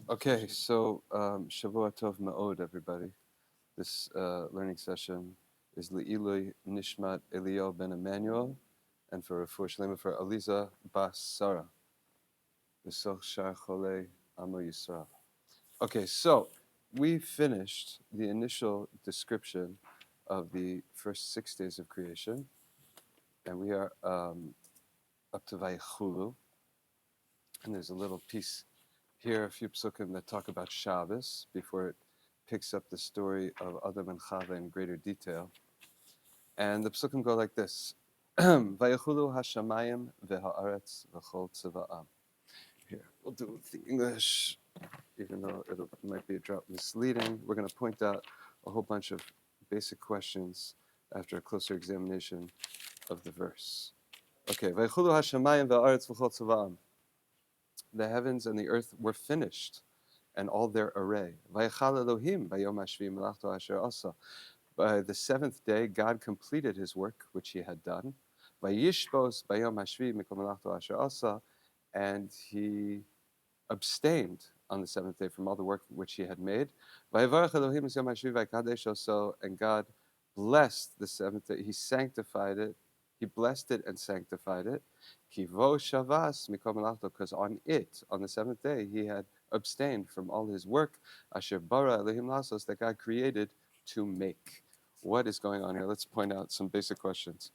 Okay, so Shavua Tov Ma'od, everybody. This learning session is Le'ilui Nishmat Elio Ben Emmanuel, and for Refuah Shlema for Aliza Bas Sarah. V'soch Shar Cholei Amo Yisrael. Okay, so we finished the initial description of the first 6 days of creation, and we are up to Vayechulu, and there's a little piece here, a few psukim that talk about Shabbos before it picks up the story of Adam and Chava in greater detail. And the psukim go like this: Vayechulu hashamayim v'haaretz v'chol tziva'am. Here, we'll do it with the English, even though it might be a drop misleading. We're going to point out a whole bunch of basic questions after a closer examination of the verse. Okay, Vayechulu hashamayim v'haaretz v'chol tziva'am. The heavens and the earth were finished, and all their array. Vayechal Elohim bayom hashvi melachto asher asa. By the seventh day, God completed his work which he had done. Vayishbos bayom hashvi mikol melachto asher asa, and he abstained on the seventh day from all the work which he had made. Vayevarach Elohim es yom hashvi vaykadesh oso, and God blessed the seventh day. He sanctified it. He blessed it and sanctified it. Kivo shavas mikol melachto, because on it, on the seventh day, he had abstained from all his work, asher bara Elohim lasos, that God created to make. What is going on here? Let's point out some basic questions.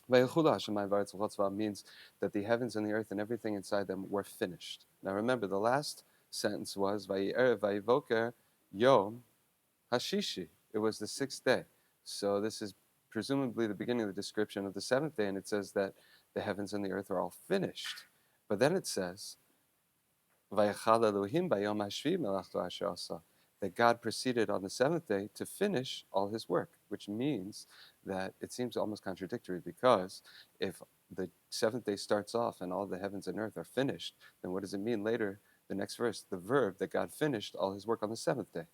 Vayechulu hashamayim v'haaretz v'chol tziva'am means that the heavens and the earth and everything inside them were finished. Now remember, the last sentence was Vaye'erev vayevoker yom hashishi. It was the sixth day. So this is presumably the beginning of the description of the seventh day, and it says that the heavens and the earth are all finished. But then it says, Vayechal Elohim bayom hashvi melachto asher asa, that God proceeded on the seventh day to finish all his work, which means that it seems almost contradictory, because if the seventh day starts off and all the heavens and earth are finished, then what does it mean later, the next verse, the verb that God finished all his work on the seventh day?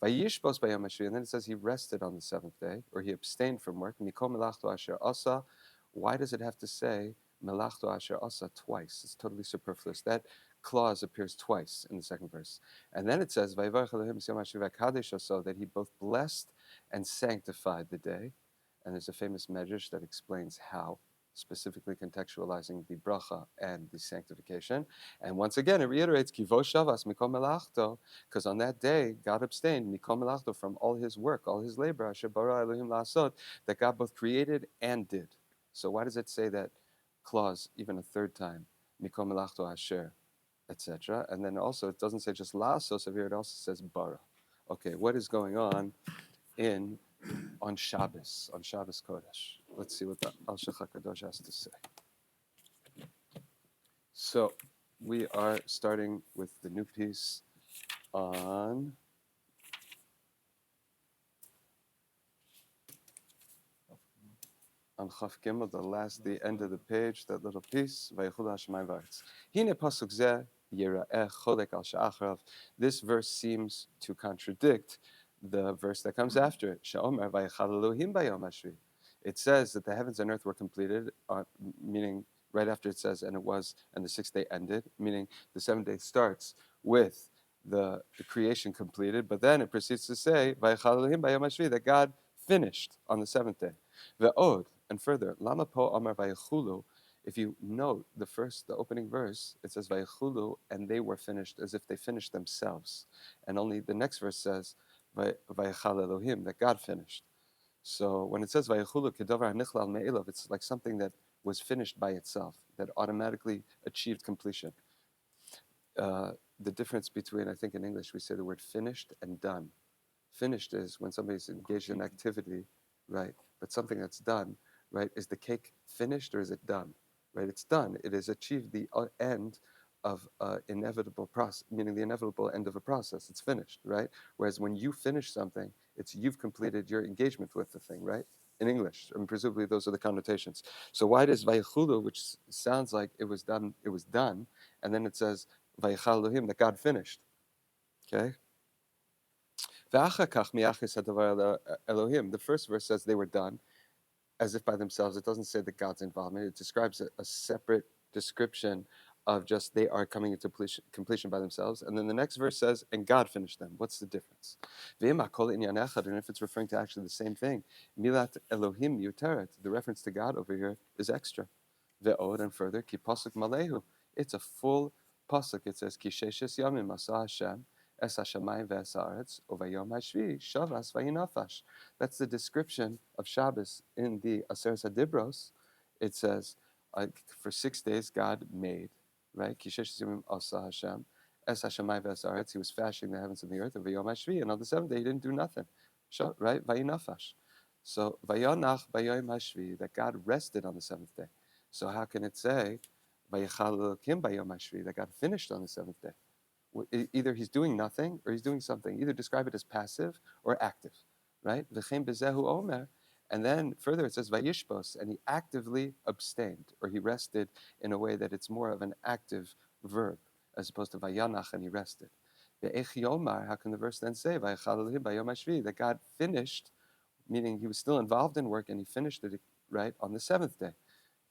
Vayishbos bayom hashvi, and then it says he rested on the seventh day, or he abstained from work. Mikol melachto asher asa. Why does it have to say melachto asher asa twice? It's totally superfluous. That clause appears twice in the second verse. And then it says, Vayevarach Elohim es yom hashvi v'kadesh oso, that he both blessed and sanctified the day. And there's a famous medrash that explains how, specifically contextualizing the bracha and the sanctification. And once again, it reiterates, Kivo shavas mikol melachto, because on that day, God abstained, mikol melachto, from all his work, all his labor, asher bara Elohim lasot, that God both created and did. So why does it say that clause even a third time, mikol melachto asher, etc.? And then also, it doesn't say just lasos over here, it also says bara. Okay, what is going on on Shabbos Kodesh? Let's see what the Alshech HaKadosh has to say. So, we are starting with the new piece on Chaf Gimel, the end of the page, that little piece, Vayechulu hashamayim v'haaretz. Hine pasuk zeh yira'eh cholek al she'acharav. This verse seems to contradict the verse that comes after it. She'omer vayechal Elohim bayom hashvi. It says that the heavens and earth were completed, meaning right after it says, and the sixth day ended, meaning the seventh day starts with the creation completed, but then it proceeds to say, vayechal Elohim bayom hashvi, that God finished on the seventh day. Ve'od, and further, Lama po amar Vayechulu. If you note the opening verse, it says Vayechulu, and they were finished, as if they finished themselves. And only the next verse says Vayechal Elohim, that God finished. So when it says Vayechulu kedavar hanichlal me'elav, it's like something that was finished by itself, that automatically achieved completion. The difference between, I think in English we say the word finished and done. Finished is when somebody's engaged in activity, right? But something that's done, right? Is the cake finished or is it done? Right? It's done. It has achieved the end of inevitable process, meaning the inevitable end of a process. It's finished, right? Whereas when you finish something, you've completed your engagement with the thing, right? In English, and presumably those are the connotations. So why does Vayechulu, which sounds like it was done, and then it says Vayechal Elohim, that God finished? Okay. The first verse says they were done, as if by themselves. It doesn't say that God's involvement. It describes a separate description of just they are coming into completion by themselves. And then the next verse says, and God finished them. What's the difference? And if it's referring to actually the same thing, Milat Elohim Yuteret, the reference to God over here is extra. Ve'od, and further, Ki Pasuk Malehu. It's a full pasuk. It says, Ki Sheshes Yamim Asa Hashem, Es Hashemayim Ve'es Haaretz, Uvayom HaShvi, Shavas Vayinafash. That's the description of Shabbos in the Aseret HaDibros. It says, for 6 days God made, right? Ki Sheshes Yamim Asa Hashem, Es Hashemayim Ve'es Haaretz. He was fashioning the heavens and the earth, Uvayom HaShvi, and on the seventh day he didn't do nothing, right? Vayinafash. So Vayonach Vayom HaShvi, that God rested on the seventh day. So how can it say Vayechulu Bayom HaShvi, that God finished on the seventh day? Either he's doing nothing or he's doing something. Either describe it as passive or active, right? V'chein bezehu omer, and then further it says Vayishbos, and he actively abstained, or he rested in a way that it's more of an active verb as opposed to Vayanach, and he rested. Ve'ech yomar, how can the verse then say Vayechulu Bayom HaShvi, that God finished, meaning he was still involved in work and he finished it right on the seventh day.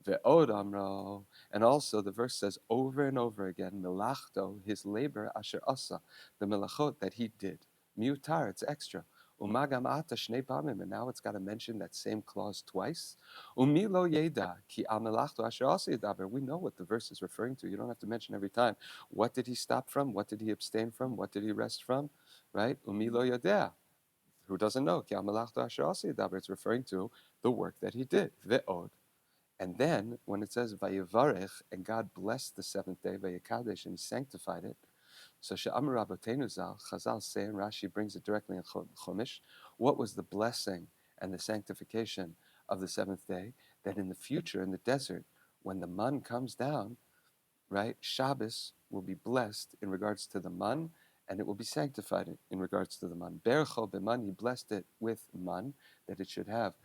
Ve'od amro, and also the verse says over and over again, melachto, his labor, asher asa, the melachot that he did. Miutar, it's extra. Umagam ata shnei pamim, and now it's got to mention that same clause twice. Umilo yeda, ki al melachto asher asa yedaber. We know what the verse is referring to. You don't have to mention every time. What did he stop from? What did he abstain from? What did he rest from? Right? Umilo yedea. Who doesn't know? Ki al melachto asher asa yedaber. It's referring to the work that he did. Ve'od. And then, when it says Vayevarech, and God blessed the seventh day, Vayekadesh, and He sanctified it. So She'amar Rabbeinu Zal, Chazal say, and Rashi brings it directly in Chumash. What was the blessing and the sanctification of the seventh day? That in the future, in the desert, when the man comes down, right, Shabbos will be blessed in regards to the man, and it will be sanctified in regards to the man. Berechol b'man, He blessed it with man, that it should have,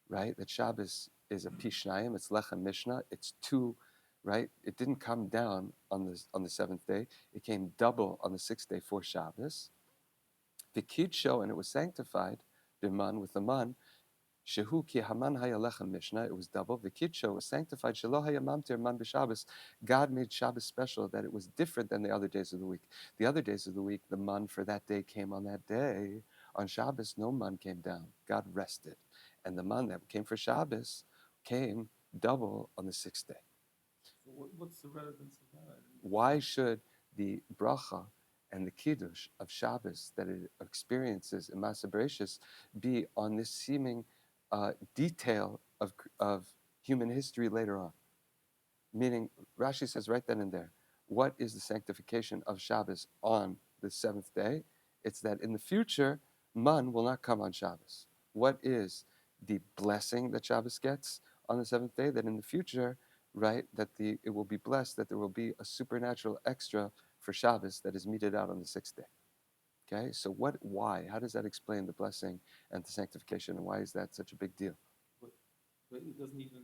right? That Shabbos is a pishnayim, it's lechem mishnah, it's two, right? It didn't come down on the seventh day; it came double on the sixth day for Shabbos. The kidsho, and it was sanctified, b'man, with the man. Shehu ki haman hayalechem mishnah, it was double. The kidsho was sanctified. Shelo hayamamtir man b'Shabbos. God made Shabbos special, that it was different than the other days of the week. The other days of the week, the man for that day came on that day. On Shabbos, no man came down. God rested. And the man that came for Shabbos came double on the sixth day. So what's the relevance of that? Why should the bracha and the kiddush of Shabbos that it experiences in Masa Bereshit be on this seeming detail of human history later on? Meaning, Rashi says right then and there, what is the sanctification of Shabbos on the seventh day? It's that in the future, man will not come on Shabbos. What is the blessing that Shabbos gets on the seventh day? That in the future, right, that it will be blessed, that there will be a supernatural extra for Shabbos that is meted out on the sixth day. Okay, so why? How does that explain the blessing and the sanctification, and why is that such a big deal? But it doesn't even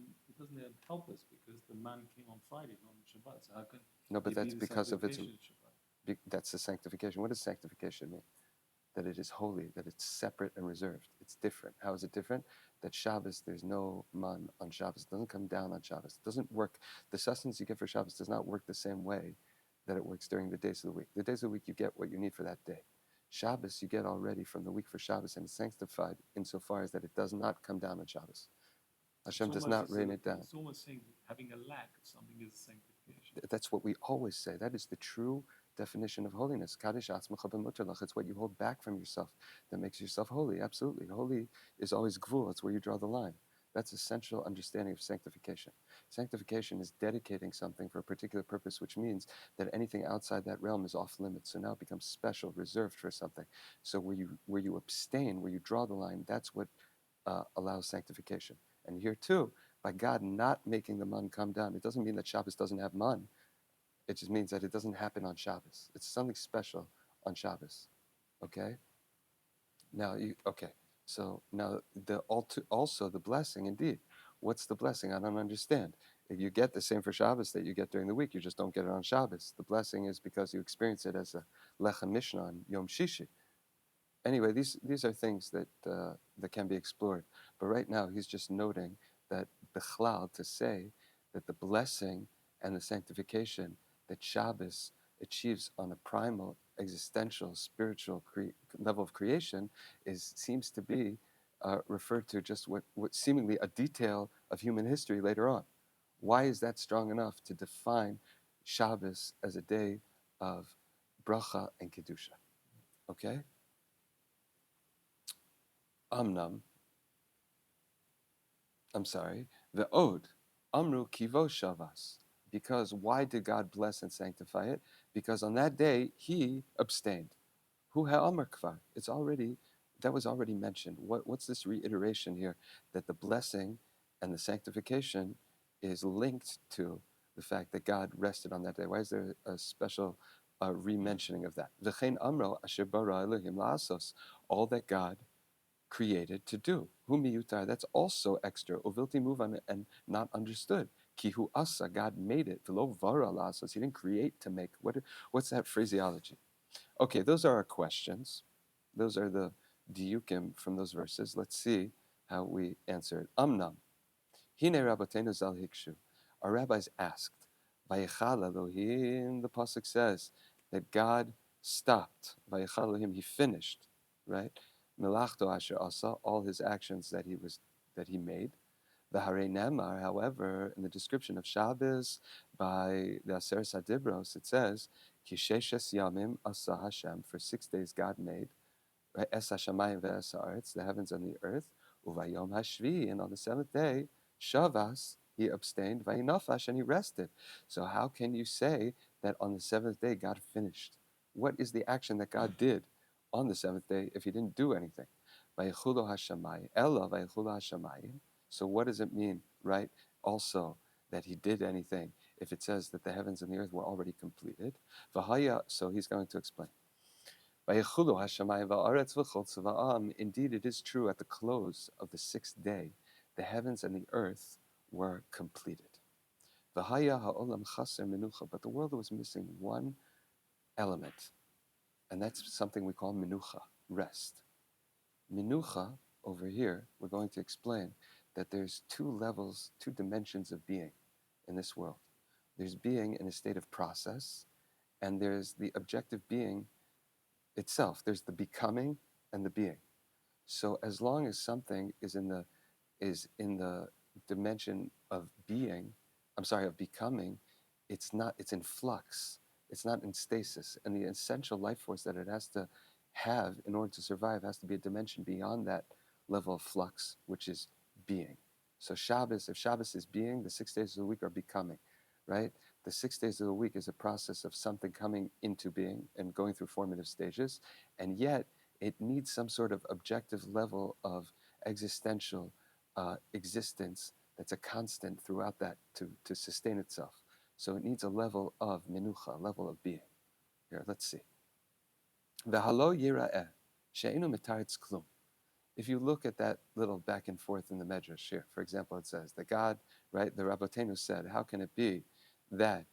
help us because the man came on Friday, not on Shabbat. So how can No, but that's because of its. Shabbat? That's the sanctification. What does sanctification mean? That it is holy, that it's separate and reserved. It's different. How is it different? That Shabbos, there's no man on Shabbos. It doesn't come down on Shabbos. It doesn't work. The sustenance you get for Shabbos does not work the same way that it works during the days of the week. The days of the week, you get what you need for that day. Shabbos, you get already from the week for Shabbos, and it's sanctified insofar as that it does not come down on Shabbos. Hashem does not rain it down. It's almost saying having a lack of something is sanctification. That's what we always say. That is the true definition of holiness. Kadesh atzmecha b'muterlach. It's what you hold back from yourself that makes yourself holy. Absolutely. Holy is always gvul. It's where you draw the line. That's essential understanding of sanctification. Sanctification is dedicating something for a particular purpose, which means that anything outside that realm is off limits. So now it becomes special, reserved for something. So where you abstain, where you draw the line, that's what allows sanctification. And here too, by God not making the man come down, it doesn't mean that Shabbos doesn't have man. It just means that it doesn't happen on Shabbos. It's something special on Shabbos. Okay? Now, so now also the blessing, indeed. What's the blessing? I don't understand. If you get the same for Shabbos that you get during the week, you just don't get it on Shabbos. The blessing is because you experience it as a lechem mishnah on Yom Shishi. Anyway, these are things that can be explored. But right now, he's just noting that bichlal, to say that the blessing and the sanctification that Shabbos achieves on a primal, existential, spiritual level of creation seems to be referred to just what seemingly a detail of human history later on. Why is that strong enough to define Shabbos as a day of bracha and kedusha? Okay? Amnam, I'm sorry, the Od, Amru Kivo Shavas. Because why did God bless and sanctify it? Because on that day he abstained. Hu ha'amar kvar. That was already mentioned. What's this reiteration here? That the blessing and the sanctification is linked to the fact that God rested on that day. Why is there a special re-mentioning of that? V'chein amro asher bara Elohim la'asos. All that God created to do. Hu miyutar, that's also extra. Uvilti muvan, and not understood. Kihu asa, God made it. V'lo vara la'asos. He didn't create to make. What's that phraseology? Okay, those are our questions. Those are the diukim from those verses. Let's see how we answer it. Amnam. Hine rabbatenu zal hikshu. Our rabbis asked. Vayechal Elohim, the pasuk says that God stopped. Vayechal Elohim, he finished, right? Melachto asher asa, all his actions that he made. The Hare Nemar, however, in the description of Shabbos by the Aseret Adibros, it says, Kisheshes Yamim Asa Hashem, for 6 days God made, right? Es Hashamayim ve'es haaretz, the heavens and the earth, Uvayom Hashvi, and on the seventh day, Shavas, he abstained, Vayinafash, and he rested. So how can you say that on the seventh day God finished? What is the action that God did on the seventh day if he didn't do anything? Vayechulu Hashamayim, Ella Vayechulu Hashamayim. So what does it mean, right? Also, that he did anything if it says that the heavens and the earth were already completed. V'haya, so he's going to explain. Vayechulu hashamayim va'aretz v'chol tzva'am. Indeed, it is true at the close of the sixth day, the heavens and the earth were completed. V'haya ha'olam chaser menucha, but the world was missing one element, and that's something we call menucha, rest. Menucha, over here, we're going to explain that there's two levels, two dimensions of being in this world. There's being in a state of process, and there's the objective being itself. There's the becoming and the being. So as long as something is in the dimension of being, of becoming, it's in flux. It's not in stasis. And the essential life force that it has to have in order to survive has to be a dimension beyond that level of flux, which is being. So if Shabbos is being, the 6 days of the week are becoming, right? The 6 days of the week is a process of something coming into being and going through formative stages, and yet it needs some sort of objective level of existential existence that's a constant throughout that to sustain itself. So it needs a level of menucha, a level of being. Here, let's see. V'halo yira'eh she'enu mitaretz klum. If you look at that little back and forth in the Medrash here, for example, it says that God, right, the Rabbeinu said, how can it be that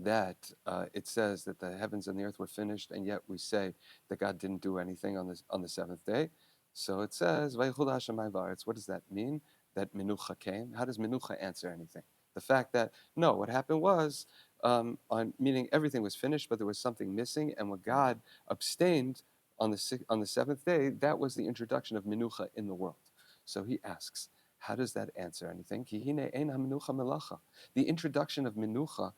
it says that the heavens and the earth were finished, and yet we say that God didn't do anything on the seventh day? So it says, Vayechulu Hashamayim va'aretz. What does that mean? That menucha came. How does menucha answer anything? The fact that no, what happened was, meaning everything was finished, but there was something missing, and when God abstained on the seventh day, that was the introduction of menucha in the world. So he asks, how does that answer anything? Ki hine ein hamenucha melacha. The introduction of menucha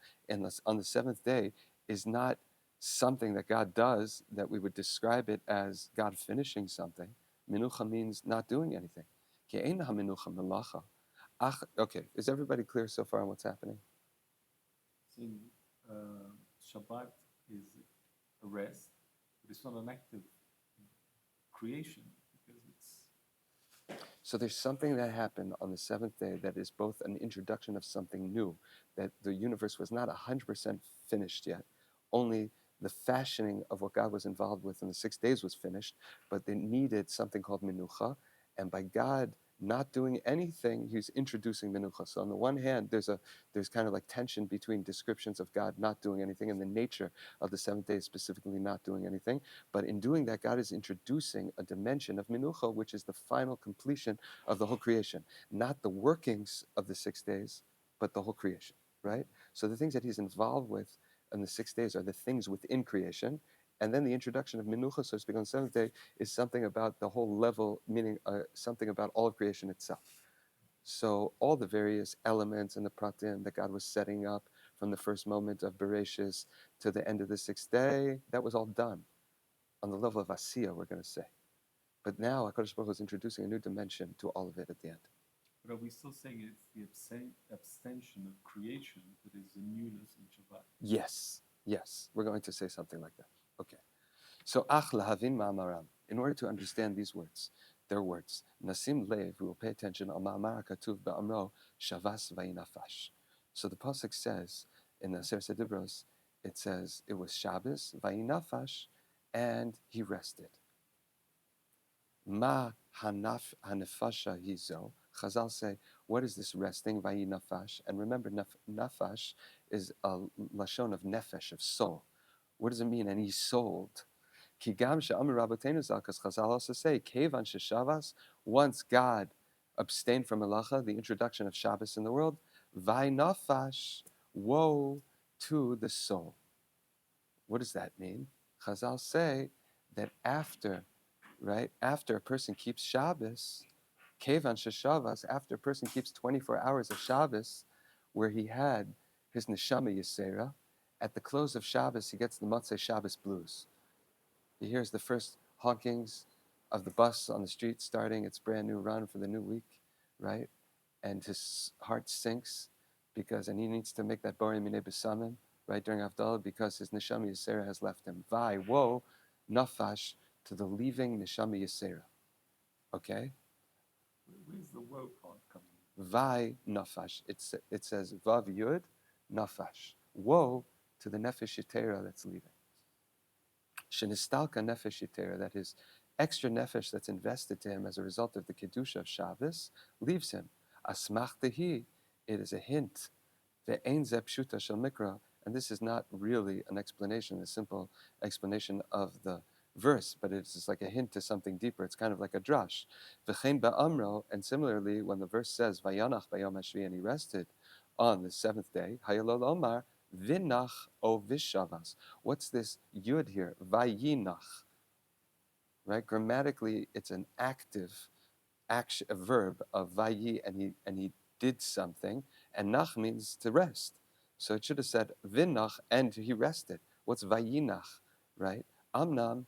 on the seventh day is not something that God does that we would describe it as God finishing something. Menucha means not doing anything. Ki ein hamenucha melacha. Okay, is everybody clear so far on what's happening? So Shabbat is a rest, but it's not an active creation because it's. So there's something that happened on the seventh day that is both an introduction of something new, that the universe was not 100% finished yet. Only the fashioning of what God was involved with in the 6 days was finished, but they needed something called menucha. And by God not doing anything, he's introducing menucha. So on the one hand, there's kind of like tension between descriptions of God not doing anything and the nature of the seventh day specifically not doing anything. But in doing that, God is introducing a dimension of menucha, which is the final completion of the whole creation. Not the workings of the 6 days, but the whole creation, right? So the things that he's involved with in the 6 days are the things within creation. And then the introduction of Menucha, so to speak, on the seventh day is something about the whole level, meaning something about all of creation itself. So all the various elements and the pratim that God was setting up from the first moment of Bereshit to the end of the 6th day, that was all done on the level of Asiya, we're going to say. But now HaKadosh Baruch Hu is introducing a new dimension to all of it at the end. But are we still saying it's the abstention of creation that is the newness in Shabbat? Yes, we're going to say something like that. Okay. So, ach lahavin ma'amaram. In order to understand these words, their words, nasim lev, we will pay attention al ma'amar katuv ba'amro shavas vayinafash. So the pasuk says in the Sefer Dibros, it says it was Shabbos vayinafash, and he rested. Ma hanefasha hizo. Chazal say, what is this resting? Vayinafash. And remember, nafash is a lashon of nefesh, of soul. What does it mean? And he sold. Because Chazal also say, Kevan sheshavas, once God abstained from melacha, the introduction of Shabbos in the world, Vainafash, woe to the soul. What does that mean? Chazal say that after a person keeps Shabbos, Kevan sheshavas, after a person keeps 24 hours of Shabbos, where he had his neshama yisera, at the close of Shabbos, he gets the Motzei Shabbos blues. He hears the first honkings of the bus on the street starting its brand new run for the new week, right? And his heart sinks and he needs to make that Baer Minei Besamim, right, during Havdalah, because his Neshama Yisera has left him. Vai, woe, nafash, to the leaving Neshama Yisera. Okay? Where's the woe part coming in? Vai, nafash. It says, Vav Yud, nafash. Woe to the Nefesh Yitera that's leaving. Shenistalka nefesh yitera, that his extra nefesh that's invested to him as a result of the kedusha of Shabbos leaves him. Asmachtehi, it is a hint. Ve'ein ze pshuta shel mikra, and this is not really an explanation, a simple explanation of the verse, but it's just like a hint to something deeper. It's kind of like a drash. V'chein ba'amro, and similarly, when the verse says Vayanach bayom hashvi, and he rested on the 7th day, Hayalol Omar, Vinach o vishavas. What's this yud here? Vayinach. Right? Grammatically, it's an active action, a verb of vayi, and he did something, and nach means to rest. So it should have said vinach, and he rested. What's vayinach? Right? Amnam.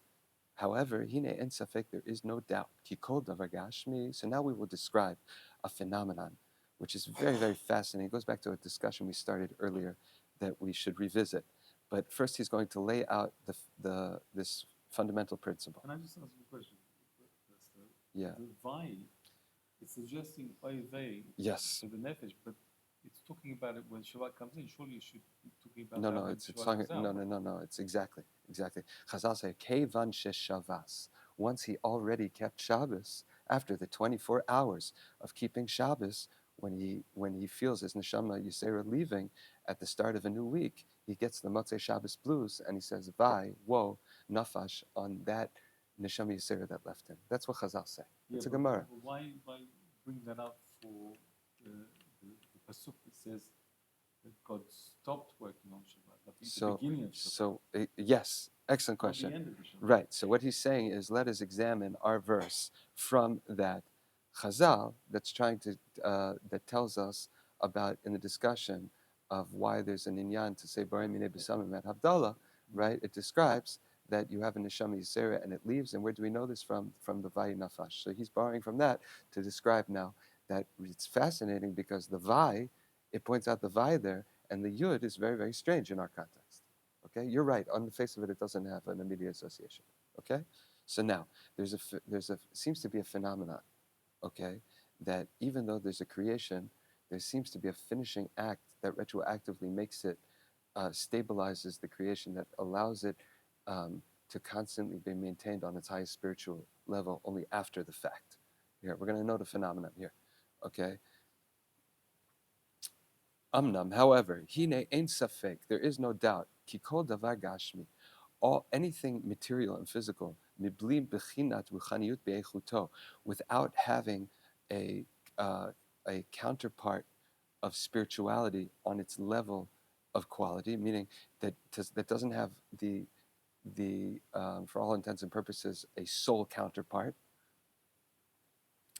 However, hine en safek, there is no doubt. Kikol davar gashmi. So now we will describe a phenomenon, which is very, very fascinating. It goes back to a discussion we started earlier that we should revisit. But first, he's going to lay out this fundamental principle. Can I just ask you a question? Yeah. The vai, it's suggesting oivei Yes. to the nefesh, but it's talking about it when Shabbat comes in. Surely you should be talking about No, that no, when it's Shabbat talking. comes out. No. It's exactly. Chazal say kevan sheshavas. Once he already kept Shabbos, after the 24 hours of keeping Shabbos, when he feels his neshama yisera leaving at the start of a new week, he gets the Motzei Shabbos blues, and he says, "Vai, woe, nafash," on that neshama yisera that left him. That's what Chazal say. It's a Gemara. But why bring that up for the pasuk that says that God stopped working on Shabbat, at the beginning of Shabbat? Yes, excellent Not question. the end of the Shabbat. Right. So what he's saying is, let us examine our verse from that Chazal that's trying to that tells us about in the discussion of why there's an inyan to say Barim Minei B'Samim at Havdalah. Right. It describes that you have a neshama yisera and it leaves. And where do we know this from? From the Vai Nafash. So he's borrowing from that to describe now that it's fascinating because the Vai, it points out the Vai there, and the Yud is very, very strange in our context. Okay, you're right. On the face of it, it doesn't have an immediate association. Okay, so now there's a seems to be a phenomenon. Okay, that even though there's a creation, there seems to be a finishing act that retroactively makes it stabilizes the creation, that allows it to constantly be maintained on its highest spiritual level only after the fact. Here, we're going to note a phenomenon here. Okay. Amnam, however, hine ein safek, there is no doubt, kikol davar gashmi, anything material and physical, mibli bechinat ruchaniyut be'echuto, without having a counterpart of spirituality on its level of quality, meaning that doesn't have the for all intents and purposes, a soul counterpart.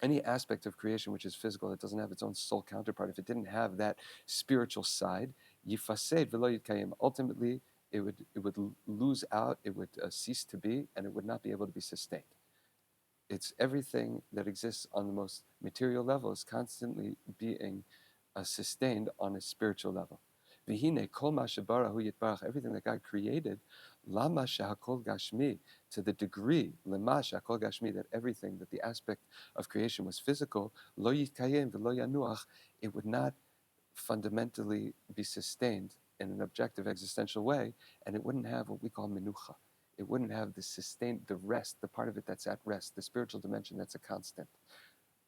Any aspect of creation which is physical that doesn't have its own soul counterpart, if it didn't have that spiritual side, yifased v'lo yitkayim. Ultimately, it would lose out, it would cease to be, and it would not be able to be sustained. It's everything that exists on the most material level is constantly being sustained on a spiritual level. V'hine kol ma shebarahu yitbarach, everything that God created, lama shehakol gashmi, to the degree, lema shehakol gashmi, that everything, that the aspect of creation was physical, lo yitkayem v'lo yanuach, it would not fundamentally be sustained in an objective existential way, and it wouldn't have what we call menucha. It wouldn't have the rest, the part of it that's at rest, the spiritual dimension that's a constant.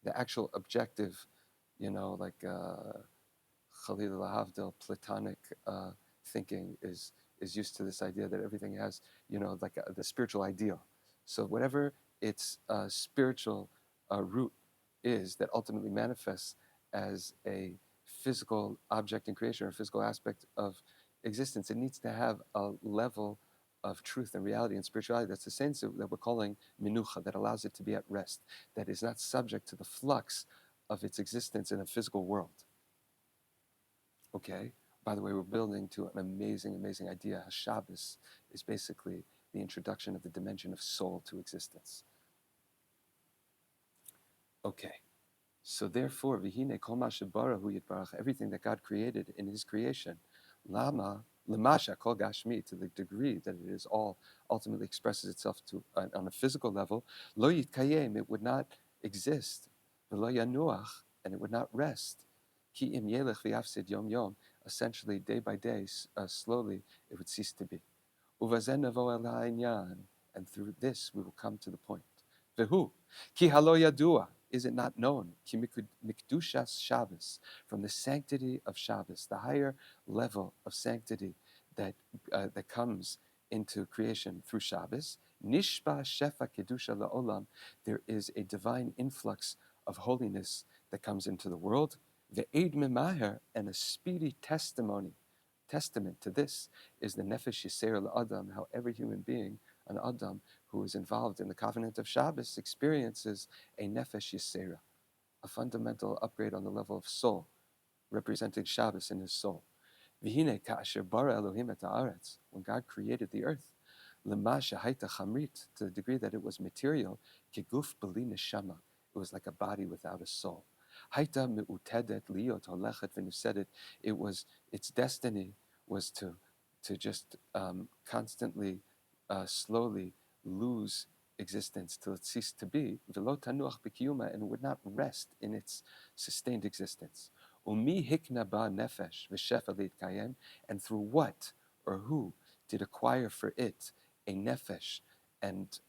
The actual objective, like Khalil Lahavdil, Platonic thinking is used to this idea that everything has, like the spiritual ideal. So whatever its spiritual root is that ultimately manifests as a physical object in creation or a physical aspect of existence, it needs to have a level of truth and reality and spirituality that's the sense that we're calling minucha, that allows it to be at rest, that is not subject to the flux of its existence in a physical world. Okay? By the way, we're building to an amazing, amazing idea. Shabbos is basically the introduction of the dimension of soul to existence. Okay. So therefore, v'hine kol ma shebarahu yitbarach, everything that God created in His creation, lama lemasha kol gashmi, to the degree that it is all ultimately expresses itself to on a physical level, lo yitkayem, it would not exist, v'lo yanuach, and it would not rest, ki im yelech v'yafsid yom yom, essentially day by day, slowly it would cease to be. Uvazen navo el ha'inyan, and through this we will come to the point. Vehu, ki halo yadua, is it not known? Ki mikdushas Shabbos, from the sanctity of Shabbos, the higher level of sanctity that comes into creation through Shabbos. Nishba shefa kedusha la'olam, there is a divine influx of holiness that comes into the world. Ve'ed memaher, and a speedy testament to this is the nefesh yiser l'adam, how every human being, an adam, who is involved in the covenant of Shabbos, experiences a nefesh yisera, a fundamental upgrade on the level of soul, representing Shabbos in his soul. V'hine ka'asher bara Elohim et haaretz, when God created the earth, lema shehaita chamrit, to the degree that it was material, keguf b'li neshama, it was like a body without a soul. Haita me'utedet liot holechet v'nifsedet, its destiny was to just constantly, slowly lose existence till it ceased to be, v'lo tanuach b'kiyuma, and it would not rest in its sustained existence. Umi hikna ba nefesh v'shefa litkayem, and through what or who did acquire for it a nefesh and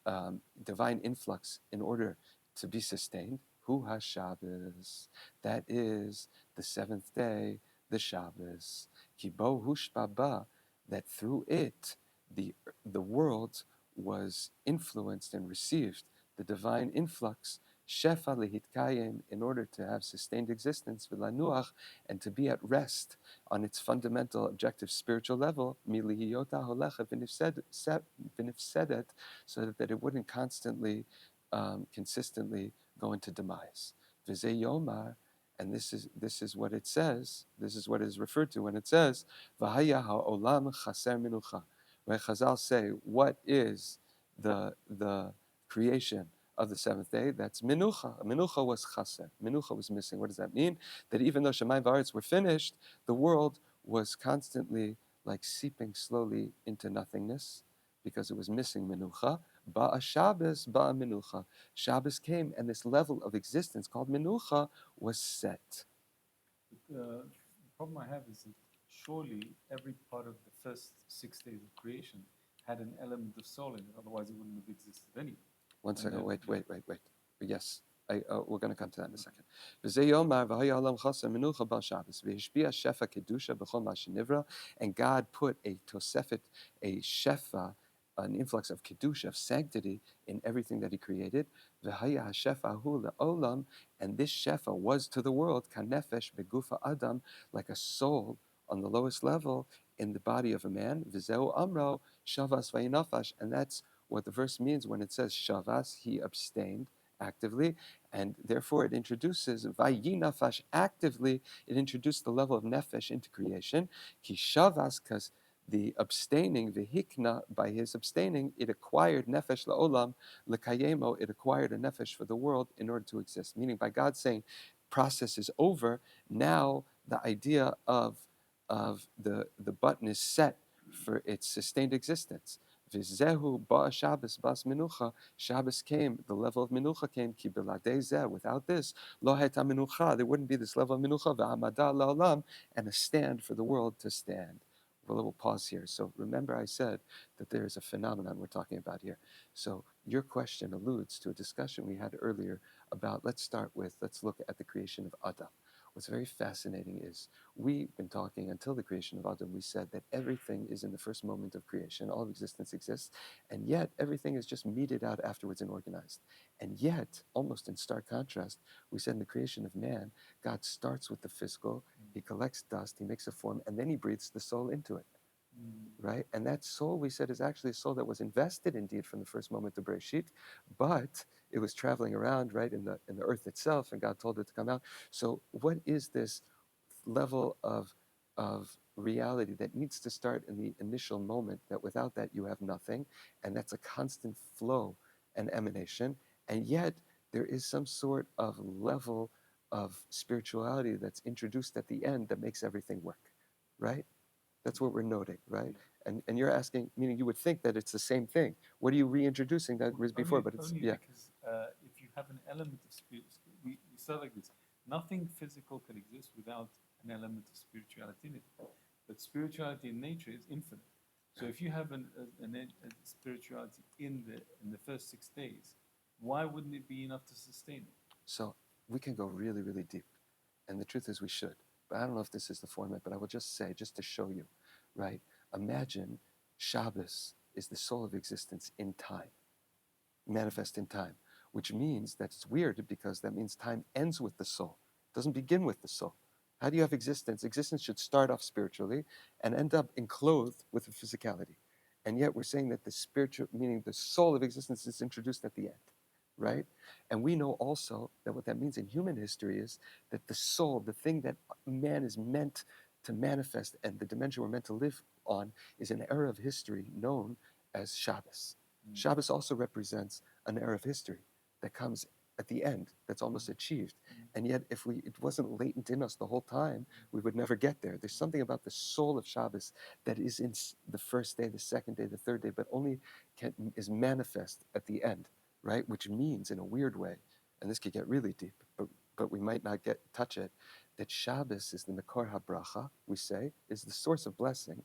divine influx in order to be sustained? Hu ha-Shabbos, that is the seventh day, the Shabbos. Ki bo hushba ba, that through it the world was influenced and received the divine influx, shefa lehitkayim, in order to have sustained existence, v'lanuach, and to be at rest on its fundamental objective spiritual level, milihiyota holecha v'nifsedet, so that it wouldn't constantly, consistently go into demise. V'zeh yomar, and this is what it says. This is what is referred to when it says, "V'haya ha'olam chaser minucha." Right? Chazal say, what is the creation of the seventh day? That's minucha. Minucha was chaser. Minucha was missing. What does that mean? That even though Shemayim v'aretz were finished, the world was constantly like seeping slowly into nothingness because it was missing minucha. Ba'a Shabbos, ba'a minucha. Shabbos came, and this level of existence called minucha was set. The problem I have is that surely every part of the first 6 days of creation had an element of soul in it, otherwise it wouldn't have existed anyway. One second, wait. Yes, we're going to come to that in a second. V'zeh yomar v'haya olam chaser minucha b'al Shabbos v'hishpia shefa kedusha b'chol ma shenivra, and God put a tosefet, a shefa, an influx of kedusha, of sanctity, in everything that He created. V'haya shefa hu le'olam, and this shefa was to the world kanefesh begufa adam, like a soul on the lowest level in the body of a man. V'zeu amro shavas vayinafash, and that's what the verse means when it says shavas, he abstained actively, and therefore it introduces vayinafash actively. It introduced the level of nefesh into creation. Ki shavas, because the abstaining, v'hikna, by his abstaining, it acquired nefesh la'olam, l'kayemo, it acquired a nefesh for the world in order to exist. Meaning by God saying, process is over, now the idea of the button is set for its sustained existence. V'zehu ba Shabbos bas menucha. Shabbos came, the level of menucha came. Ki beladei zeh. Without this, lo heta menucha. There wouldn't be this level of menucha. V'amada la'olam, and a stand for the world to stand. We'll pause here. So remember, I said that there is a phenomenon we're talking about here. So your question alludes to a discussion we had earlier about. Let's look at the creation of Adam. What's very fascinating is we've been talking until the creation of Adam. We said that everything is in the first moment of creation. All of existence exists, and yet everything is just meted out afterwards and organized. And yet, almost in stark contrast, we said in the creation of man, God starts with the physical. He collects dust, he makes a form, and then he breathes the soul into it. Right? And that soul, we said, is actually a soul that was invested indeed from the first moment of Bereshit, but it was traveling around, right, in the earth itself, and God told it to come out. So what is this level of reality that needs to start in the initial moment, that without that you have nothing, and that's a constant flow and emanation, and yet there is some sort of level of spirituality that's introduced at the end that makes everything work, right? That's what we're noting, right? And you're asking, meaning you would think that it's the same thing. What are you reintroducing that was before? But it's, only yeah. Because if you have an element of spirit, we said like this: nothing physical can exist without an element of spirituality in it. But spirituality in nature is infinite. So if you have a spirituality in the first 6 days, why wouldn't it be enough to sustain it? So we can go really, really deep. And the truth is we should. But I don't know if this is the format, but I will just say, just to show you, right? Imagine Shabbos is the soul of existence in time, manifest in time, which means that it's weird because that means time ends with the soul, doesn't begin with the soul. How do you have existence? Existence should start off spiritually and end up enclosed with a physicality. And yet we're saying that the spiritual, meaning the soul of existence, is introduced at the end, right? And we know also that what that means in human history is that the soul, the thing that man is meant to manifest and the dimension we're meant to live on, is an era of history known as Shabbos. Shabbos also represents an era of history that comes at the end, that's almost achieved. And yet, if it wasn't latent in us the whole time, we would never get there. There's something about the soul of Shabbos that is in the first day, the second day, the third day, but only is manifest at the end, right? Which means, in a weird way, and this could get really deep, but we might not touch it, that Shabbos is the Makor HaBracha, we say, is the source of blessing,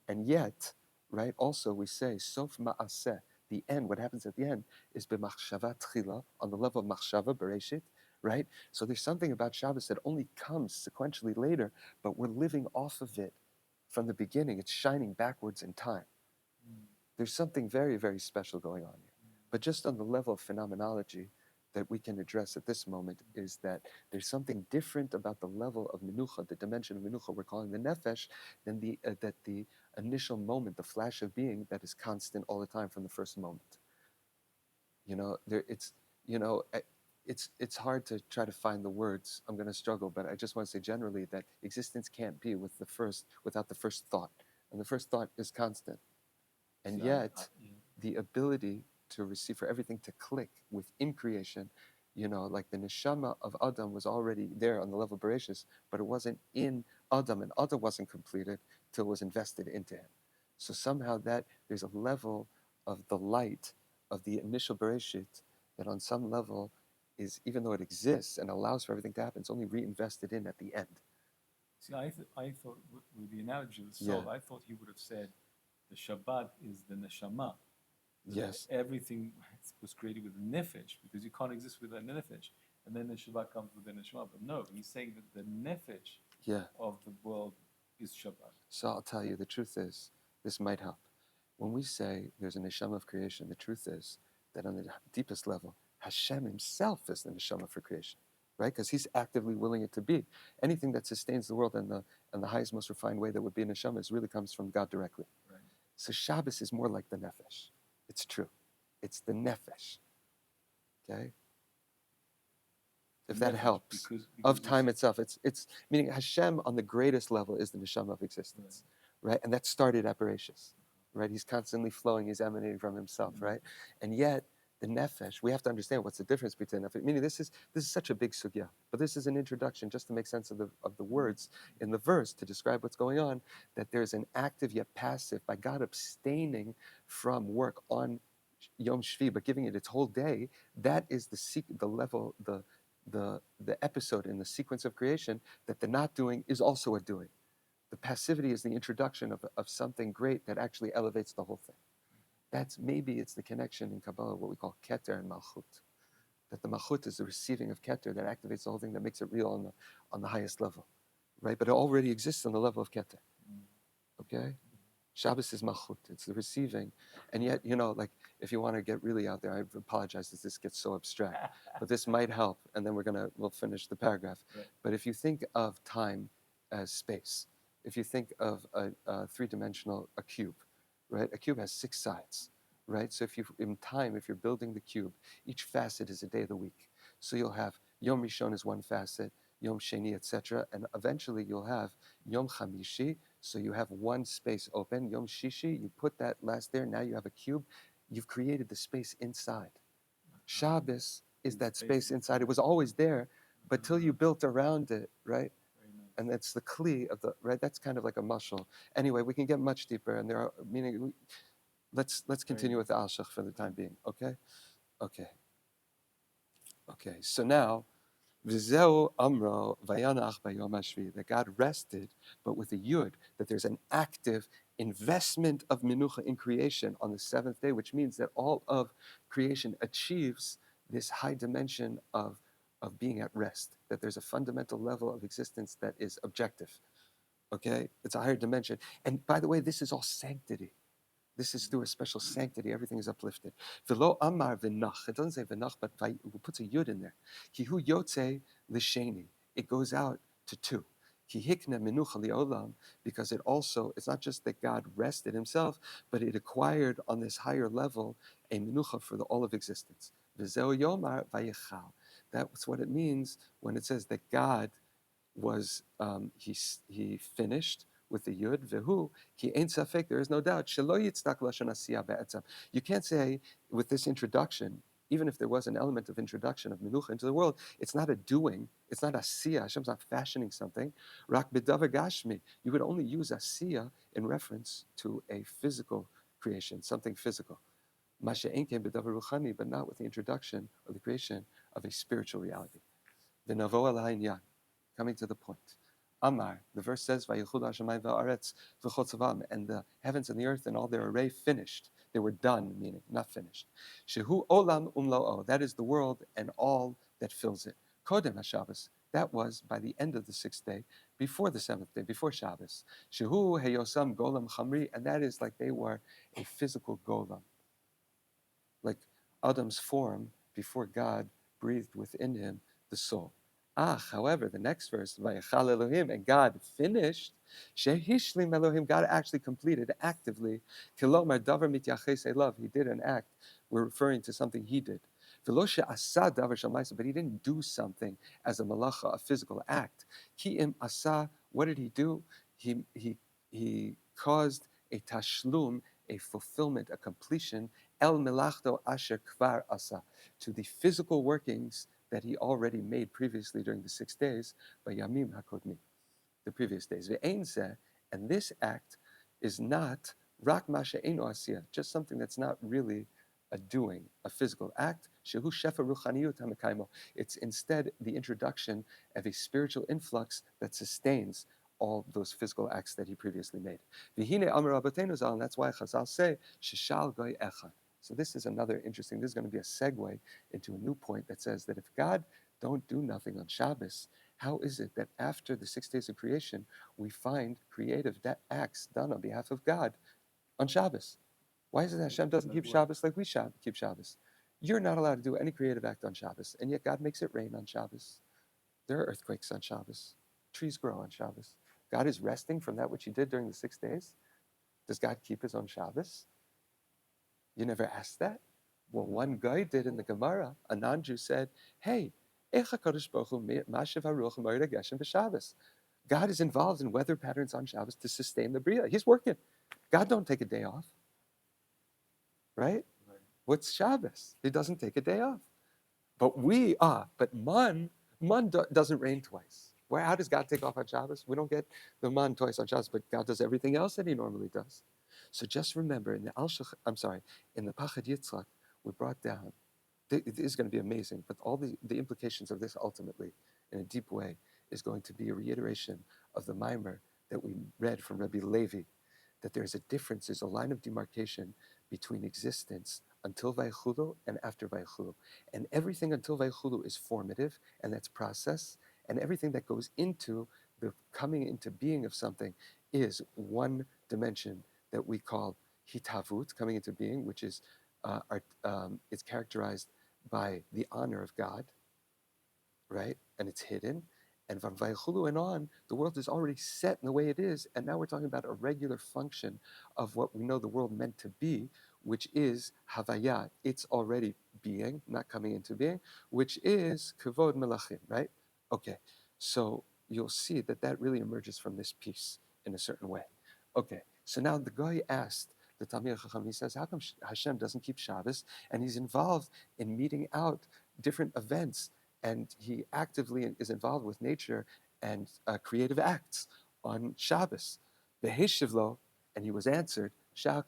and yet, right, also we say, Sof Ma'aseh, the end, what happens at the end, is b'machshava tchila, on the level of machshava, Bereshit, right? So there's something about Shabbos that only comes sequentially later, but we're living off of it from the beginning. It's shining backwards in time. There's something very, very special going on here. But just on the level of phenomenology that we can address at this moment is that there's something different about the level of minucha, the dimension of minucha we're calling the nefesh, than the initial moment, the flash of being that is constant all the time from the first moment. You know, it's hard to try to find the words. I'm going to struggle, but I just want to say generally that existence can't be without the first thought, and the first thought is constant. And yet, the ability to receive, for everything to click within creation, like the neshama of Adam was already there on the level of Bereshit, but it wasn't in Adam, and Adam wasn't completed till it was invested into him. So somehow that there's a level of the light of the initial Bereshit that on some level is, even though it exists and allows for everything to happen, it's only reinvested in at the end. See, I thought with the analogy of the soul, I thought he would have said the Shabbat is the neshama. Yes. Everything was created with the nefesh, because you can't exist without nefesh. And then the Shabbat comes with the neshama. But no, he's saying that the nefesh of the world is Shabbat. So I'll tell you, the truth is, this might help. When we say there's a neshama of creation, the truth is that on the deepest level, Hashem himself is the neshama for creation. right? Because he's actively willing it to be. Anything that sustains the world in the highest, most refined way that would be neshama really comes from God directly. Right. So Shabbos is more like the nefesh. It's true. It's the nefesh. Okay? If that Nefesh, helps. because Of we time itself. It's meaning Hashem on the greatest level is the neshama of existence. Right? And that started at Bereshit. Right? He's constantly flowing, he's emanating from himself, right? And yet the nefesh, we have to understand what's the difference between nefesh. Meaning this is such a big sugya, but this is an introduction just to make sense of the words in the verse to describe what's going on. That there's an active yet passive by God abstaining from work on Yom Shvi, but giving it its whole day. That is the level, the episode in the sequence of creation that the not doing is also a doing. The passivity is the introduction of something great that actually elevates the whole thing. That's maybe it's the connection in Kabbalah, what we call Keter and Malchut. That the Malchut is the receiving of Keter that activates the whole thing, that makes it real on the highest level, right? But it already exists on the level of Keter. Okay? Shabbos is Malchut, it's the receiving. And yet, like if you want to get really out there, I apologize that this gets so abstract, but this might help, and then we'll finish the paragraph. Right. But if you think of time as space, if you think of a three-dimensional, a cube, right? A cube has 6 sides, right? So in time, if you're building the cube, each facet is a day of the week. So you'll have Yom Rishon is one facet, Yom Sheni, etc., and eventually you'll have Yom Chamishi. So you have one space open. Yom Shishi, you put that last there. Now you have a cube. You've created the space inside. Shabbos is that space inside. It was always there, but till you built around it, right? And that's the kli of the right. That's kind of like a mushal. Anyway, we can get much deeper, and there are meaning. Let's continue with the Alshech for the time being. Okay. So now, V'zeu amro vayanach bayom hashvi, that God rested, but with a yud, that there's an active investment of minucha in creation on the 7th day, which means that all of creation achieves this high dimension of being at rest, that there's a fundamental level of existence that is objective. Okay? It's a higher dimension. And by the way, this is all sanctity. This is through a special sanctity. Everything is uplifted. V'lo amar v'nach. It doesn't say v'nach, but it puts a yud in there. Ki hu yotze l'sheni. It goes out to 2. Ki hikna menucha li'olam, because it's not just that God rested himself, but it acquired on this higher level a menucha for all of existence. V'zeo yomar vayechal. That's what it means when it says that God was he finished with the yud vehu ki ein safek. There is no doubt shelo yitzdak lashon asiyah be'etzam. You can't say with this introduction, even if there was an element of introduction of menucha into the world, it's not a doing, it's not asiyah. Hashem's not fashioning something. Rak bedavar gashmi. You would only use asiyah in reference to a physical creation, something physical. Masha enke bedavar ruchani, but not with the introduction or the creation of a spiritual reality. V'navo al ha'inyan. Coming to the point. Amar, the verse says, Vayechulu hashamayim va'aretz v'chotzavam, and the heavens and the earth and all their array finished. They were done, meaning not finished. Shehu olam umlo'o, that is the world and all that fills it. Kodem haShabbos, that was by the end of the 6th day, before the 7th day, before Shabbos. Shehu heyosam golam chamri, and that is like they were a physical golem, like Adam's form before God breathed within him the soul. However, the next verse, Vayechal Elohim, and God finished, Shehishlim Elohim, God actually completed actively, Kilomar Davar Mityaches Elav, he did an act. We're referring to something he did. V'lo she'asa davar shamaisa, but he didn't do something as a malacha, a physical act. Ki im asa, what did he do? He caused a tashlum, a fulfillment, a completion, el melachto asher kvar asa, to the physical workings that he already made previously during the 6 days, by Yamim HaKodmi, the previous days. Ve'ein zeh, and this act is not rak ma she'eino asiyah, just something that's not really a doing, a physical act. Shehu shefa ruchaniyut hamekaymo. It's instead the introduction of a spiritual influx that sustains all those physical acts that he previously made. V'hine amar rabbeinu zal, and that's why Chazal say, sheshal goy echad. So this is another interesting, this is going to be a segue into a new point that says that if God don't do nothing on Shabbos, how is it that after the 6 days of creation, we find creative acts done on behalf of God on Shabbos? Why is it that Hashem doesn't keep Shabbos like we keep Shabbos? You're not allowed to do any creative act on Shabbos, and yet God makes it rain on Shabbos. There are earthquakes on Shabbos. Trees grow on Shabbos. God is resting from that which he did during the 6 days. Does God keep his own Shabbos? You never asked that? Well, one guy did in the Gemara. A non-Jew said, hey, God is involved in weather patterns on Shabbos to sustain the Bria. He's working. God don't take a day off, right? What's Shabbos? He doesn't take a day off. But man doesn't rain twice. How does God take off on Shabbos? We don't get the man twice on Shabbos, but God does everything else that he normally does. So just remember, in the in the Pachad Yitzchak, we brought down, it is going to be amazing, but all the implications of this ultimately, in a deep way, is going to be a reiteration of the mimer that we read from Rabbi Levi, that there's a difference, there's a line of demarcation between existence until Vayechulu and after Vayechulu. And everything until Vayechulu is formative, and that's process, and everything that goes into the coming into being of something is one dimension that we call hitavut, coming into being, which is it's characterized by the honor of God, right? And it's hidden. And from Vayechulu and on, the world is already set in the way it is. And now we're talking about a regular function of what we know the world meant to be, which is Havaya. It's already being, not coming into being, which is Kavod Melachim, right? Okay, so you'll see that really emerges from this piece in a certain way. Okay, so now the guy asked the Talmid Chacham, he says, how come Hashem doesn't keep Shabbos? And he's involved in meting out different events, and he actively is involved with nature and creative acts on Shabbos. Beheshivlo, and he was answered, I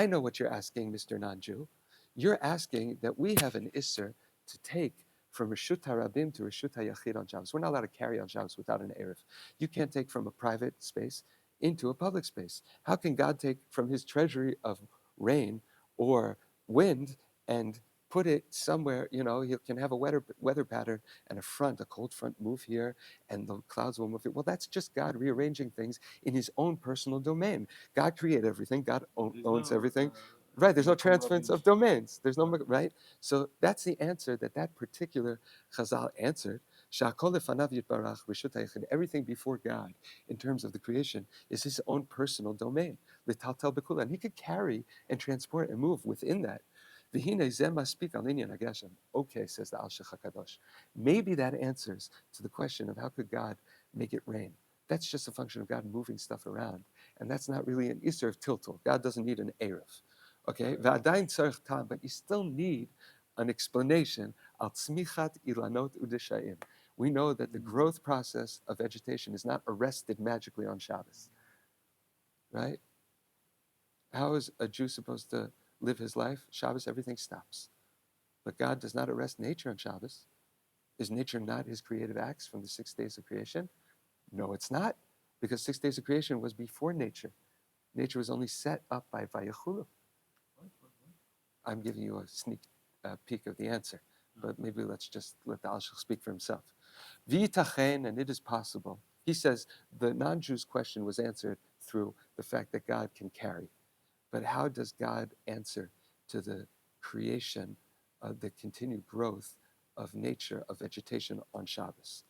know what you're asking, Mr. Non-Jew. You're asking that we have an Isser to take from Reshut HaRabim to Reshut HaYachid on Shabbos. We're not allowed to carry on Shabbos without an Erev. You can't take from a private space into a public space. How can God take from his treasury of rain or wind and put it somewhere? He can have a weather pattern and a cold front move here, and the clouds will move it. Well, that's just God rearranging things in his own personal domain. God created everything. God owns everything. Right, there's no transference of domains. There's no, right? So that's the answer that particular Chazal answered. Everything before God, in terms of the creation, is his own personal domain. And he could carry and transport and move within that. Okay, says the Alshech HaKadosh. Maybe that answers to the question of how could God make it rain. That's just a function of God moving stuff around. And that's not really an Isser of Tiltul. God doesn't need an Erev. Okay, but you still need an explanation. Al tzmichat ilanot udeshayim. We know that the growth process of vegetation is not arrested magically on Shabbos, right? How is a Jew supposed to live his life? Shabbos, everything stops. But God does not arrest nature on Shabbos. Is nature not his creative acts from the 6 days of creation? No, it's not, because 6 days of creation was before nature. Nature was only set up by Vayechulu. I'm giving you a sneak peek of the answer, but maybe let's just let the Alshech speak for himself. V'yitachen, and it is possible. He says the non-Jew's question was answered through the fact that God can carry. But how does God answer to the creation, the continued growth of nature, of vegetation on Shabbos?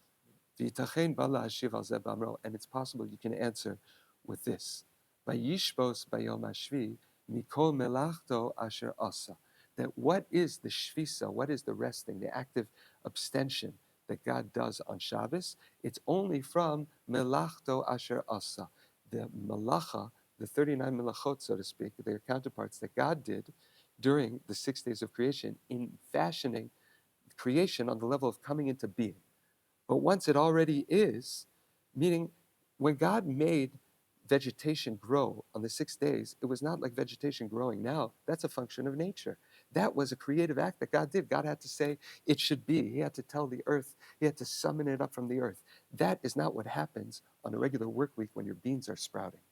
V'yitachen bala hashiv al zeh b'amro, and it's possible you can answer with this. Vayishbos bayom hashvi mikol melachto asher asa. That what is the shvisa, what is the resting, the active abstention that God does on Shabbos? It's only from melachto asher asa. The malacha, the 39 melachot, so to speak, their counterparts that God did during the 6 days of creation in fashioning creation on the level of coming into being. But once it already is, meaning when God made vegetation grow on the 6 days, it was not like vegetation growing now. That's a function of nature. That was a creative act that God did. God had to say it should be. He had to tell the earth. He had to summon it up from the earth. That is not what happens on a regular work week when your beans are sprouting.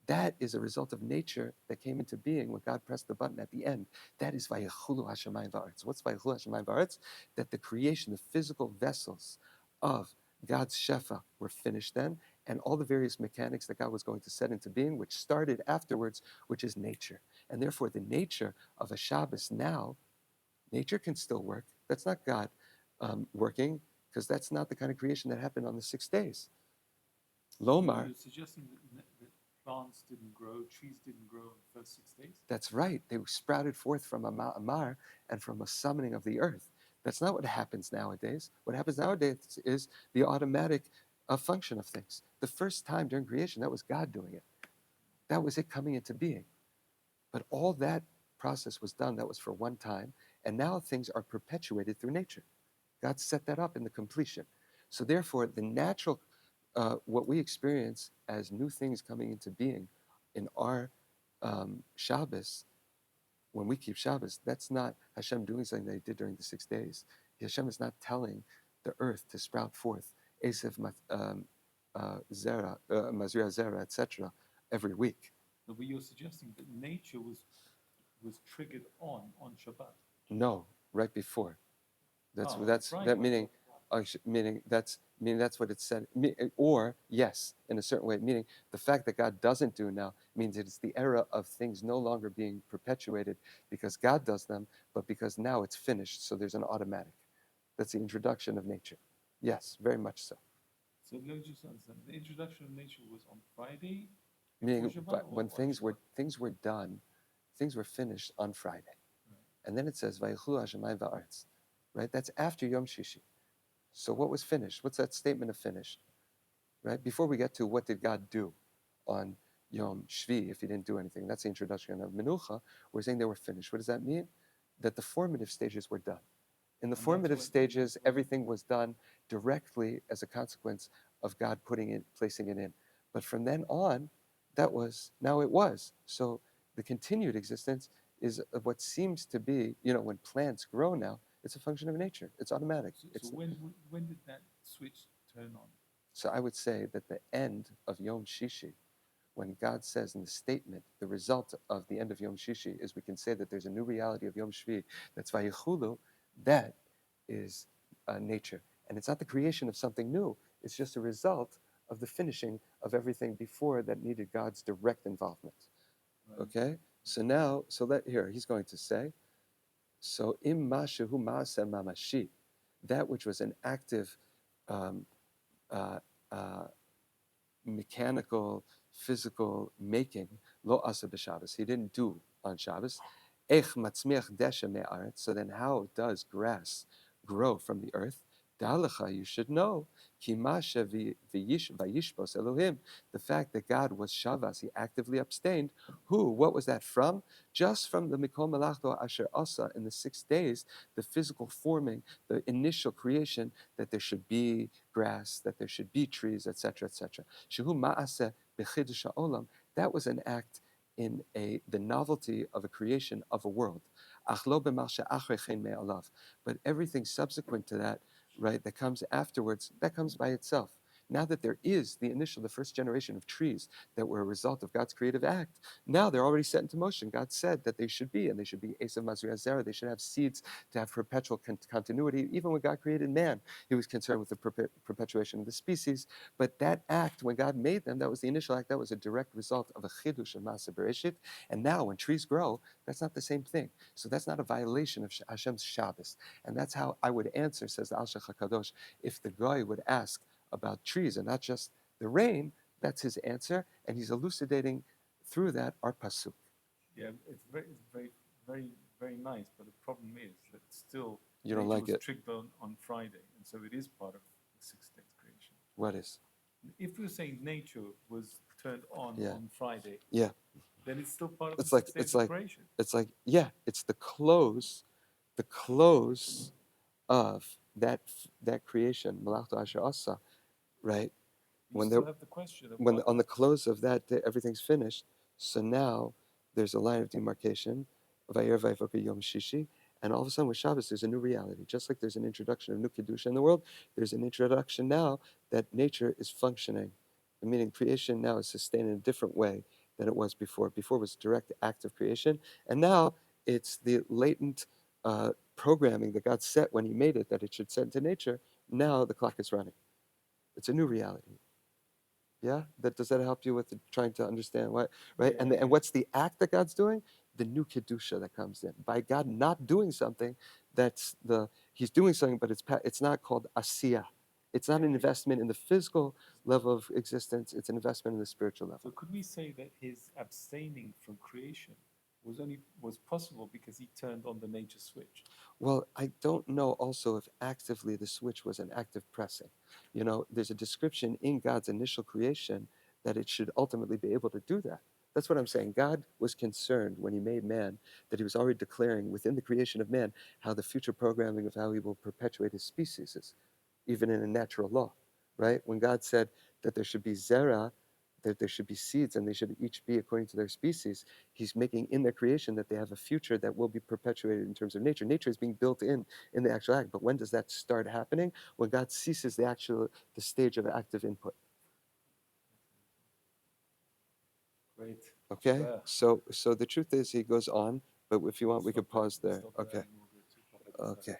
That is a result of nature that came into being when God pressed the button at the end. That is Vayechulu Hashemayim Va'aretz. What's Vayechulu Hashemayim Va'aretz? That the creation, the physical vessels of God's Shefa were finished then, and all the various mechanics that God was going to set into being, which started afterwards, which is nature. And therefore, the nature of a Shabbos now, Nature can still work. That's not God working, because that's not the kind of creation that happened on the 6 days. Lomar, You're suggesting that plants didn't grow, trees didn't grow in the first 6 days? that's right. They sprouted forth from a ma'amar and from a summoning of the earth. That's not what happens nowadays. What happens nowadays is the automatic function of things. The first time during creation, that was God doing it. That was it coming into being. But all that process was done, that was for one time, and now things are perpetuated through nature. God set that up in the completion. So therefore, the natural, what we experience as new things coming into being in our Shabbos, when we keep Shabbos, that's not Hashem doing something that He did during the 6 days. Hashem is not telling the earth to sprout forth Esav, Zera, Mazria Zera, etc. every week. No, but you're suggesting that nature was triggered on Shabbat. No, right before. Oh, That's right. that meaning that's what it said. Or yes, in a certain way, meaning the fact that God doesn't do now means it's the era of things no longer being perpetuated because God does them, but because now it's finished. So there's an automatic. That's the introduction of nature. Yes, very much so. So let me just understand. The introduction of nature was on Friday Meaning, before Shabbat, but or when on Shabbat? things were done, things were finished on Friday, Right. and then it says Vayechulu Hashemayim va'aretz, right? That's after Yom Shishi. So what was finished? What's that statement of finished? Right? Before we get to what did God do on Yom Shvi if He didn't do anything, that's the introduction of Menucha. We're saying they were finished. What does that mean? That the formative stages were done. In the And that's formative when stages, everything was done directly as a consequence of God placing it in. But from then on, now it was. So the continued existence is of what seems to be, when plants grow now, it's a function of nature. It's automatic. So when did that switch turn on? So I would say that the end of Yom Shishi, when God says in the statement, the result of the end of Yom Shishi is we can say that there's a new reality of Yom Shvi, that's Vayechulu, that is nature. And it's not the creation of something new, it's just a result of the finishing of everything before that needed God's direct involvement. Right. Okay? Here, he's going to say, so im mashu ma'aseh mamashi, that which was an active um, uh, uh, mechanical, physical making, lo asa b'Shabbos. He didn't do on Shabbos. Ech matzmiach desha me'aretz. So then how does grass grow from the earth? Da'alecha, you should know, ki masha vayishbos Elohim, the fact that God was shavas, He actively abstained. What was that from? Just from the mikol malachto asher asa in the 6 days, the physical forming, the initial creation, that there should be grass, that there should be trees, etc., etc. Shehu ma'aseh b'chidush ha'olam. That was an act in the novelty of a creation of a world. Ach lo b'mal she'achrei chen me'alav. But everything subsequent to that, right, that comes afterwards, that comes by itself. Now that there is the first generation of trees that were a result of God's creative act, now they're already set into motion. God said that they should be, and they should be Esav Mazriah Zera. They should have seeds to have perpetual continuity. Even when God created man, He was concerned with the perpetuation of the species. But that act, when God made them, that was the initial act. That was a direct result of a chidush of Masa Bereshit. And now, when trees grow, that's not the same thing. So that's not a violation of Hashem's Shabbos. And that's how I would answer, says the Alshech HaKadosh, if the guy would ask about trees and not just the rain. That's his answer, and he's elucidating through that our pasuk. Yeah, it's very, very nice. But the problem is that still You don't nature like was it. triggered on Friday, and so it is part of the 6 days creation. What is? If we're saying nature was turned on Yeah. on Friday, Yeah. then it's still part of It's the like 6 days it's of like creation. it's like yeah. It's the close of that creation. Malachto Asher Asa, right? You When still have the question of when what. on the close of that, everything's finished. So now there's a line of demarcation, Vayer Vayvoka Yom Shishi, and all of a sudden with Shabbos there's a new reality. Just like there's an introduction of new kedusha in the world, there's an introduction now that nature is functioning. Meaning creation now is sustained in a different way than it was before. Before it was direct act of creation, and now it's the latent programming that God set when He made it that it should set into nature. Now the clock is running. It's a new reality. Yeah, does that help you with trying to understand what, right? And what's the act that God's doing? The new kedusha that comes in by God not doing something. he's doing something, but it's not called asiya. It's not an investment in the physical level of existence. It's an investment in the spiritual So level. could we say that his abstaining from creation was possible because he turned on the nature switch? Well, I don't know also if actively the switch was an active pressing. There's a description in God's initial creation that it should ultimately be able to do that. That's what I'm saying. God was concerned when he made man that he was already declaring within the creation of man how the future programming of how he will perpetuate his species is, even in a natural law, right? When God said that there should be zera, that there should be seeds and they should each be according to their species, he's making in their creation that they have a future that will be perpetuated in terms of nature. Nature is being built in the actual act. But when does that start happening? When God ceases the stage of active input. Great. Okay? Baer. So the truth is he goes on, but if you want we could pause there. Stop Okay. and we'll go to topic. Okay.